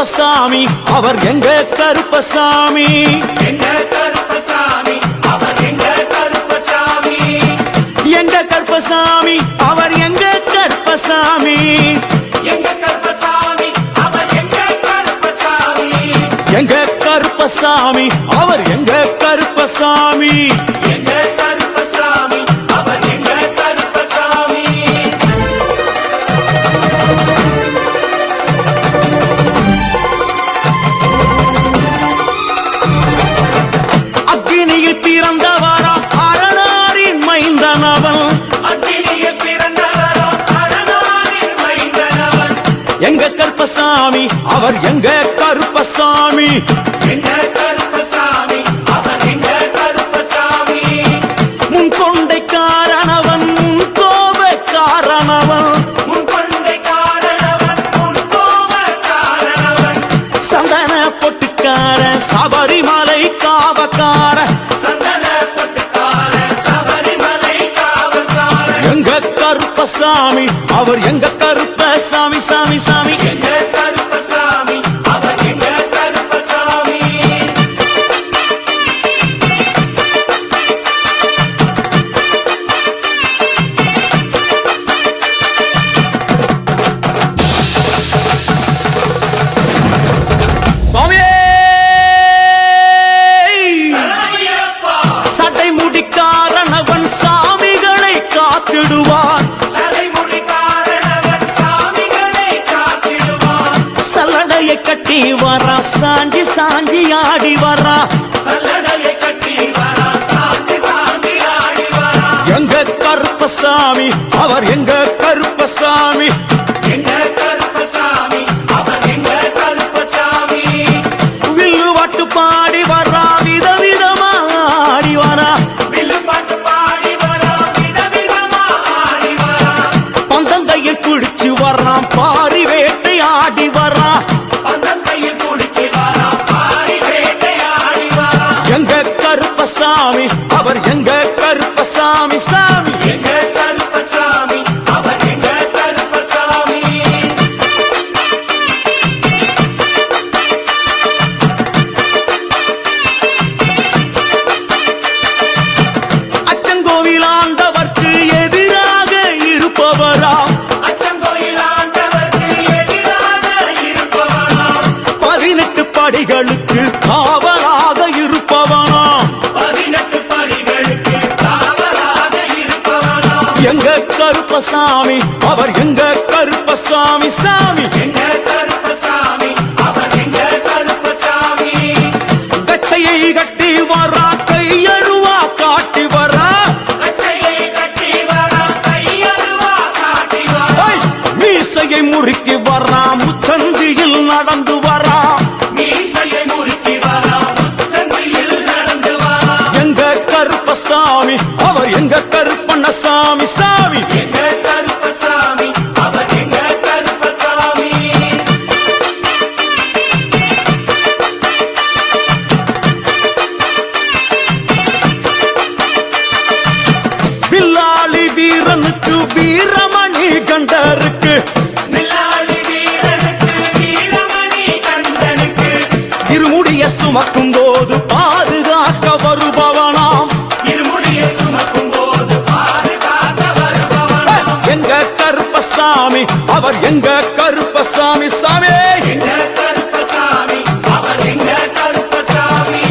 கருப்பசாமி அவர் எங்க கருப்பசாமி எங்க கருப்பசாமி அவர் எங்க கருப்பசாமி எங்க கருப்பசாமி அவர் எங்க கருப்பசாமி எங்க கருப்பசாமி அவர் எங்க கருப்பசாமி எங்க கருப்பசாமி அவர் எங்க கருப்பசாமி எங்க கருப்பசாமி அவர் எங்க கருப்பசாமி அக்னியில் பிறந்தவரா அரணாரின் மைந்தனவன் அக்னியில் பிறந்தவரா அரணாரின் மைந்தனவன் எங்க கருப்பசாமி அவர் எங்க கருப்பசாமி எங்க கருப்பசாமி அவர் எங்க கருப்பசாமி முன் கொண்டைக்காரனவன் முன் கோபக்காரனவன் முன் கொண்டைக்காரனவன் முன் கோபக்காரனவன் சந்தன பொட்டுக்கார சபரிமலை காவக்கார சந்தன பொட்டுக்கார சபரிமலை காவல்காரன் எங்க கருப்பசாமி அவர் எங்க கருப்பசாமி சாமி சாமி எங்க கருப்பசாமி அவர் எங்க கருப்பசாமி சுவாமியே சரணமையப்பா சடைமுடிக்காரனவன் சாமிகளை காத்திடுவான் சடைமுடிக்காரனவன் சாமிகளை காத்திடுவான் சல்லடையை கட்டி வரா சாஞ்சி சாஞ்சி ஆடி வரா சல்லடையை கட்டி வரா சாந்தி சாந்தி ஆடி வரா எங்க கருப்பசாமி அவர் எங்க கருப்பசாமி எங்க கருப்பசாமி அவர் எங்க கருப்பசாமி வில்லு வாட்டு பாடி வரா விதவிதமா ஆடி வரா வில்லு பாட்டு பாடி வரா விதவிதமா ஆடி வரா பந்தங்கையில் குடிச்சு வர்றான் பாரி வேட்டை ஆடி வரா பந்தங்கையில் குடிச்சு வரா பாரி வேட்டையாடி வரா எங்க கருப்பசாமி அவர் எங்க கருப்பசாமி சாமி எங்க கருப்பசாமி அவர் எங்க கருப்பசாமி அச்சங்கோவில் ஆண்டவர்க்கு எதிராக இருப்பவரா அச்சங்கோயில் ஆண்டவருக்கு எதிராக இருப்பவனாம் 18 படிகளுக்கு காவலாக இருப்பவனா 18 படிகளுக்கு காவலாக இருப்பவனாம் எங்க கருப்பசாமி அவர் எங்க கருப்பசாமி சாமி எங்க கருப்பசாமி அவர் எங்க கருப்பசாமி கச்சையை கட்டி வரா கையழுவா காட்டி வரா கச்சையை கட்டி வரா கையருவா காட்டி வரா ஐ! மீசையை முறுக்கி வரா முச்சந்தியில் நடந்து வரா மீசையை முறுக்கி வரா முச்சந்தியில் நடந்து வரா எங்க கருப்பசாமி அவர் எங்க கருப்பண்ணசாமி சாமி எங்க கருப்பசாமி அவர் எங்க கருப்பசாமி வில்லாளி வீரனுக்கு வீரமணி கண்டருக்கு மில்லாளி வீரனுக்கு வீரமணி கண்டனுக்கு இருமுடிய சுமக்கும் போது பாதுகாக்க வருபவனாம் இருமுடியை சுமக்கும் போது பாதுகாக்க வருபவனாம் எங்க கருப்பசாமி அவர் எங்க கருப்பசாமி சாமி எங்க கருப்பசாமி அவர் எங்க கருப்பசாமி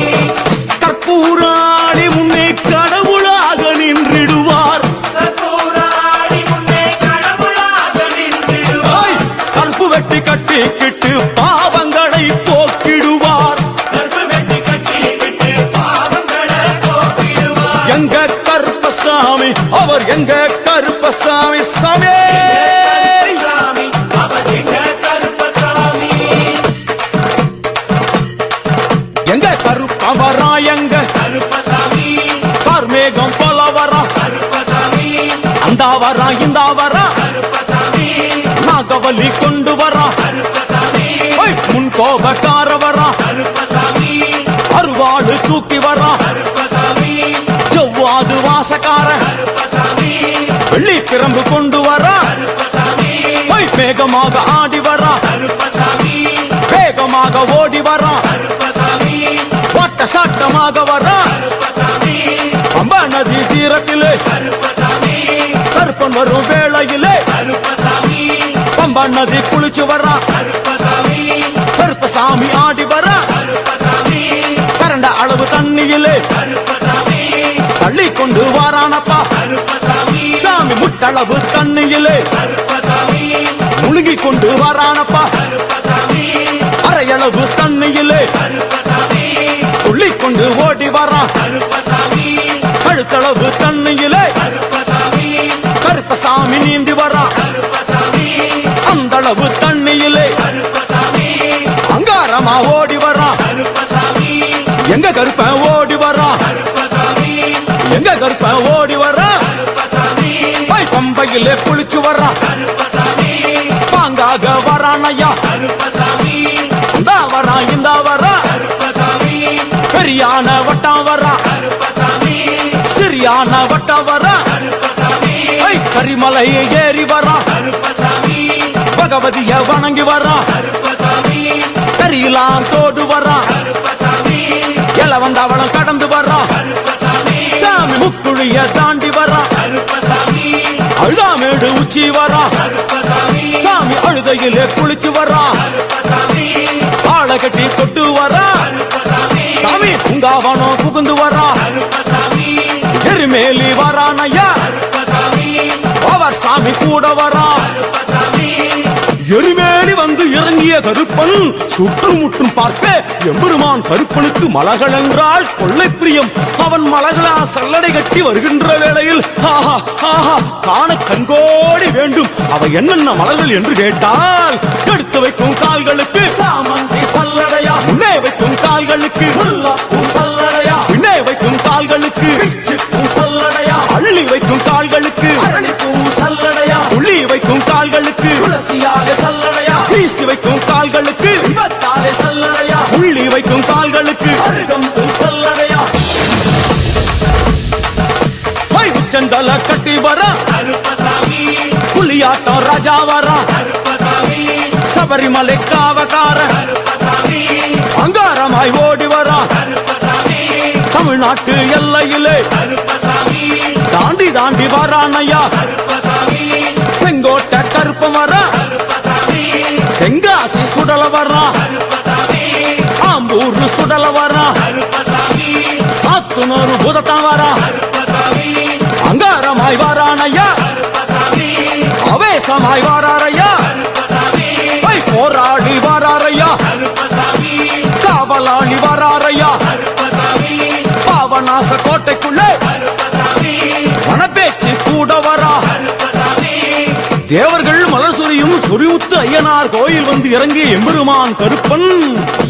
கற்பூராணி முன்னே கடவுளாக நின்றிடுவார் கற்பூராடி முன்னே கடவுளாக நின்றிடுவார் ஐ! கற்பு வெட்டி கட்டிக்கிட்டு பாவங்களை போக்கிடுவார் கற்பு வெட்டி கட்டி விட்டு பாவங்களை போக்கிடுவார் எங்க கருப்பசாமி அவர் எங்க கருப்பசாமி சாமி சாமி அவர் எங்க கருப்பசாமி எங்க கருப்பவரா எங்க கருப்பசாமி கார்மேகம் போல வரா கருப்பசாமி அந்த வரா இந்த வரா கருப்பசாமி நாகவலி கொண்டு வரா கருப்பசாமி ஐ! முன் கோபக்கார வரா கருப்பசாமி அருவாடு தூக்கி வரா கருப்பசாமி ஜவ்வாது வாசக்கார கருப்பசாமி வெள்ளி பிரம்பு கொண்டு வரா கருப்பசாமி ஐ! வேகமாக ஆடி வரா கருப்பசாமி வேகம் அங்காரமாக வரா கருப்பசாமி பம்பா நதி தீரத்திலே கருப்பசாமி கருப்பன் வரும் வேளையிலே கருப்பசாமி பம்பா நதி குளிச்சு வரா கருப்பசாமி கருப்பசாமி ஆடி வரா கருப்பசாமி கரண்ட அளவு தண்ணியிலே கருப்பசாமி தள்ளி கொண்டு வாரானப்பா கருப்பசாமி சாமி முட்டளவு தண்ணியிலே கருப்பசாமி முழுகி கொண்டு வாரானப்பா கருப்பசாமி அரையளவு தண்ணியிலே கருப்பசாமி துள்ளி கொண்டு ஓடி வரா கருப்பசாமி கழுத்தளவு தண்ணியிலே கருப்பசாமி கருப்பசாமி நீந்தி வரா கருப்பசாமி அந்தளவு தண்ணியிலே கருப்பசாமி அங்காரமா ஓடி வரா கருப்பசாமி எங்க கருப்ப ஓடி வரா கருப்பசாமி எங்க கருப்ப ஓடி வரா கருப்பசாமி பம்பையிலே குளிச்சு வரா கருப்பசாமி பாங்காக வரானையா கருப்பசாமி இந்த வரா இந்த வரா கருப்பசாமி பெரியான வட்டம் வரா கருப்பசாமி சிறியான வட்டம் வரா கருப்பசாமி கரிமலையை ஏறி வரா கருப்பசாமி பகவதிய வணங்கி வரா கருப்பசாமி கரியெல்லாம் தோடு வரா கருப்பசாமி இளவந்தவளம் கடந்து வரா கருப்பசாமி சாமி முக்குழிய தாண்டி வரா கருப்பசாமி அழுதாமேடு உச்சி வரா கருப்பசாமி சாமி அழுதையிலே குளிச்சு வரா கருப்பசாமி ஆளை கட்டி தொட்டு வரா கருப்பசாமி சாமி பூங்காவனம் புகுந்து வரா கருப்பசாமி எருமேலி வரானையா கருப்பசாமி அவர் சாமி கூட வரா கருப்பசாமி எருமேலி வந்து இறங்கிய கருப்பன் சுற்றுமுற்றும் பார்க்க எம்பெருமான் கருப்பனுக்கு மலகள் என்றால் கொள்ளை பிரியம். அவன் மலகளா சல்லடை கட்டி வருகின்ற வேளையில் ஆஹா ஆஹா காண கண்கோடி வேண்டும். அவை என்னென்ன மலர்கள் என்று கேட்டால் எடுத்து வைக்கும் கால்களுக்கு சாமந்தி சல்லடையா, முன்னே வைக்கும் கால்களுக்கு முல்லாப்பூ சல்லடையா, பின்னே வைக்கும் கால்களுக்கு பிச்சிப்பூ சல்லடையா, அள்ளி வைக்கும் கால்களுக்கு அரளிப்பூ சல்லடையா, உள்ளி வைக்கும் கால்களுக்கு துளசியாக சல்லடையா, வீசி வைக்கும் கால்களுக்கு விபத்தாலே சல்லடையா, உள்ளி வைக்கும் கால்களுக்கு அருகம்பு சல்லடையா. உச்சந்தல கட்டி வர கருப்பசாமி புலியாட்டம் ராஜா வர கருப்பசாமி சபரிமலை காவகார கருப்பசாமி அங்காரமாய் ஓடி வர கருப்பசாமி தமிழ்நாட்டு எல்லையிலே கருப்பசாமி தாண்டி தாண்டி வரானையா. கருப்பசாமி செங்கோட்டை கருப்பம் வர கருப்பசாமி தெங்காசி சுடல வர கருப்பசாமி ஆம்பூர் சுடல வர கருப்பசாமி சாத்துனூர் புதத்தான் வர கருப்பசாமி அங்காரமாய் வரானையா. கருப்பசாமி அவேசமாய் வராரையா, கருப்பசாமி போராடி வராரையா, கருப்பசாமி காவலாளி வராரையா. கருப்பசாமி பாவநாச கோட்டைக்குள்ளே கருப்பசாமி மனப்பேச்சு கூட வரா. கருப்பசாமி தேவர்கள் மலர் சொரியும் சொரிமுத்து ஐயனார் கோயில் வந்து இறங்கிய எம்பெருமான் கருப்பன்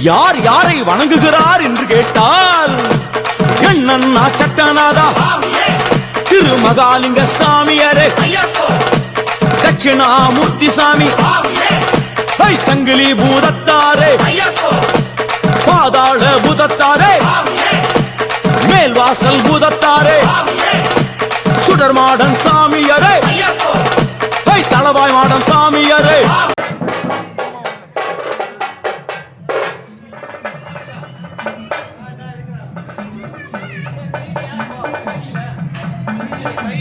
யார் யாரை வணங்குகிறார் என்று கேட்டால் என்னன்னா சட்டநாதா, திருமகாலிங்க சாமியாரே, ஐயப்போ தட்சிணாமூர்த்தி சாமி, சுவாமியே சங்கிலி பூதத்தாரே, ஐயப்போ பாதாள பூதத்தாரே, சுவாமியே மேல்வாசல் பூதத்தாரே, சுவாமியே சுடர்மாடன் சாமியாரே, ஐயப்போ தளவாய் மாடன் சாமியாரே. தை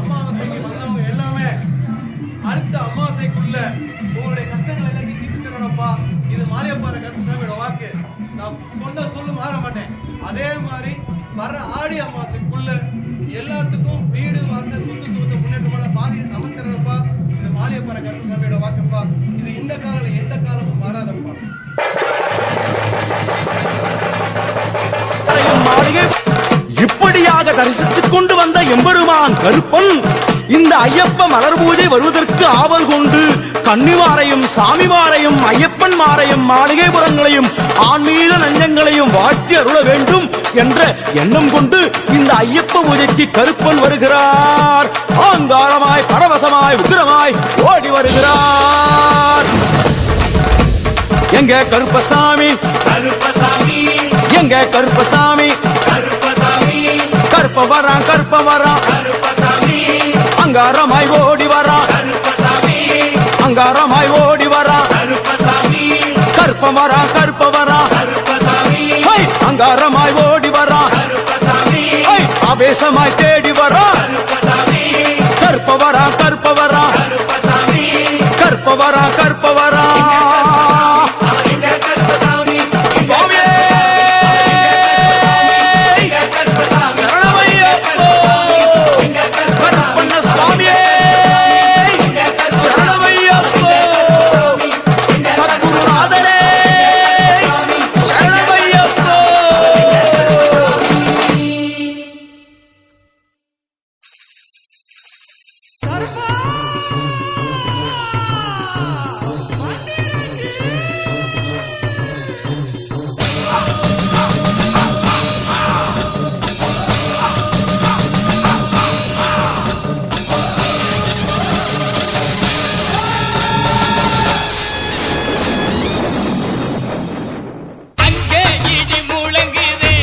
அமாவாசைக்கு வந்தவங்க எல்லாமே அடுத்த அமாவாசைக்குள்ள உங்களுடைய கஷ்டங்கள் எல்லாம் தீர்த்துடப்பா. இது மாரியப்பாறை கருப்பசாமியோட வாக்கு. நான் சொன்ன சொல்லு மாற மாட்டேன். அதே மாதிரி வர ஆடி அமாவாசைக்குள்ள எல்லாத்துக்கும் வீடு வாசல் சுத்து சுத்த முன்னேற்றமான பாதி அமைக்கிறப்பா. இது மாரியப்பாறை கருப்பசாமியோட வாக்குப்பா. இது இந்த காலம் எந்த காலமும் மாறாதப்பா. மாளிகை இப்படியாக தரிசித்துக் கொண்டு வந்த எம்பெருமான் கருப்பன் இந்த ஐயப்ப மலர் பூஜை வருவதற்கு ஆவல் கொண்டு கன்னிமாரையும் சாமிமாரையும் ஐயப்பன் மாரையும் மாளிகைபுரங்களையும் ஆன்மீக நஞ்சங்களையும் வாழ்த்தி அருள வேண்டும் என்ற எண்ணம் கொண்டு இந்த ஐயப்ப பூஜைக்கு கருப்பன் வருகிறார். ஆங்காரமாய் பரவசமாய் உக்கிரமாய் ஓடி வருகிறார். எங்க கருப்பசாமி, கருப்பசாமி எங்க கருப்பசாமி, கருப்பசாமி கருப்ப வரான் கருப்ப வரான், கருப்பசாமி அங்காரமாய் ஓடி வரான், கருப்பசாமி அங்காரமாய் ஓடி வரான், கருப்பசாமி கருப்ப வரான் கருப்ப வரான், கருப்பசாமி அங்காரமாய் ஓடி வரான். ஆவேசமாய் தேடி வரா கருப்பசாமி கற்பவரா கற்பவரா கருப்பசாமி கற்பவரா கற்பவரா அவன் எங்க கருப்பசாமி சுவாமியே எங்க கருப்பசாமி சரணமையப்போ எங்க கருப்பசாமி கற்பண்ண சுவாமியே சரணமையப்போ சத்குருநாதனே சரணமையப்போ அங்கே இடி முழங்குதே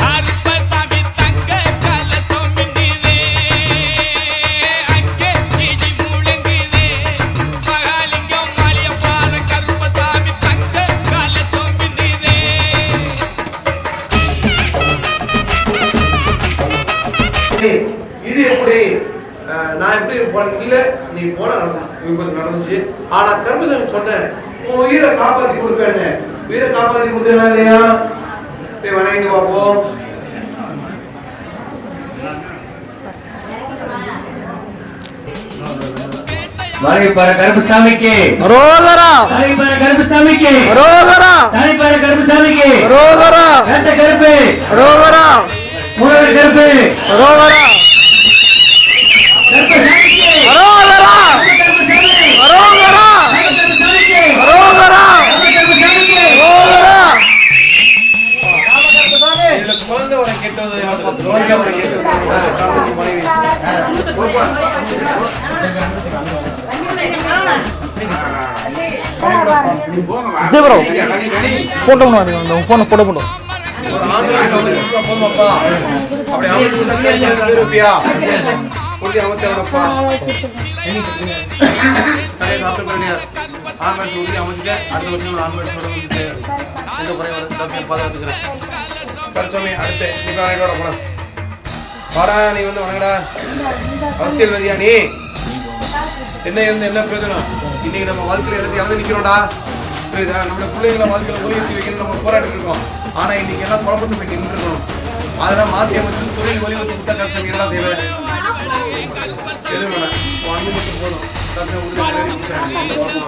கருப்பசாமி தங்க கலசம் மின்னுதே அங்கே இடி முழங்குதே மகாலிங்கம் மலையப்பாற கருப்பசாமி தங்க கலசம் மின்னுதே இது எப்படி நான் எப்படி இல்ல நீ போன விபத்து நடந்துச்சு ஆனா கருப்பசாமி சொன்னேன் உன் உயிரை காப்பாத்தி கொடுப்பேன்னு உயிரை காப்பாத்தி கொடுத்தா இல்லையா சரி வணங்கிட்டு பார்ப்போம் வாழைப்பாறை கருப்புசாமிக்கு ரோகரா வாழைப்பாறை கருப்புசாமிக்கு ரோகரா வாழைப்பாறை கருப்புசாமிக்கு ரோகரா வேட்ட கருப்பு ரோகரா முருகர் கருப்பு ரோகரா கருப்புசாமிக்கு ரோகரா கருப்புசாமி ரோகரா கருப்புசாமிக்கு ரோகரா கருப்புசாமிக்கு ரோகரா இதுல குழந்தை வர கேட்டது குழந்தை வர கேட்டது மனைவி விஜய் ப்ரோ போட்டோ பண்ணுவாங்க போன போட்டோ பண்ணுவோம் ஒரு ஆண்களுக்கு வந்து கொடுத்தா போதுமாப்பா அப்படி அமைச்சு கொடுத்தா இருப்பியா கொடுத்து அமைச்சவனப்பா நிறைய சாப்பிட்டு போயிருந்தார் ஆண்மேட் கொடுத்து அமைச்சுட்டு அடுத்த வருஷம் ஆண்மேட் சொல்லிட்டு எந்த குறைய வர பாதுகாத்துக்கிறேன் கருசாமி அடுத்து நீ வணங்கடா போன வாடா நீ வந்து வணங்கடா அரசியல்வாதியா நீ என்ன இருந்து என்ன பிரயோஜனம் இன்னைக்கு நம்ம வாழ்க்கையில எல்லாத்தையும் இறந்து நிக்கிறோம்டா புரியுதா நம்ம பிள்ளைங்களை வாழ்க்கையில உயர்த்தி வைக்கணும் நம்ம போராடிட்டு இருக்கோம் ஆனா இன்னைக்கு எல்லாம் குழப்பத்தை போய் நின்று இருக்கணும் அதெல்லாம் மாற்றி அமைச்சு தொழில் வலியுறுத்தி கொடுத்தா கருத்து எல்லாம் தேவை எதுவும் வேணாம் உன் அன்பு மட்டும் போதும் கருத்தை உறுதி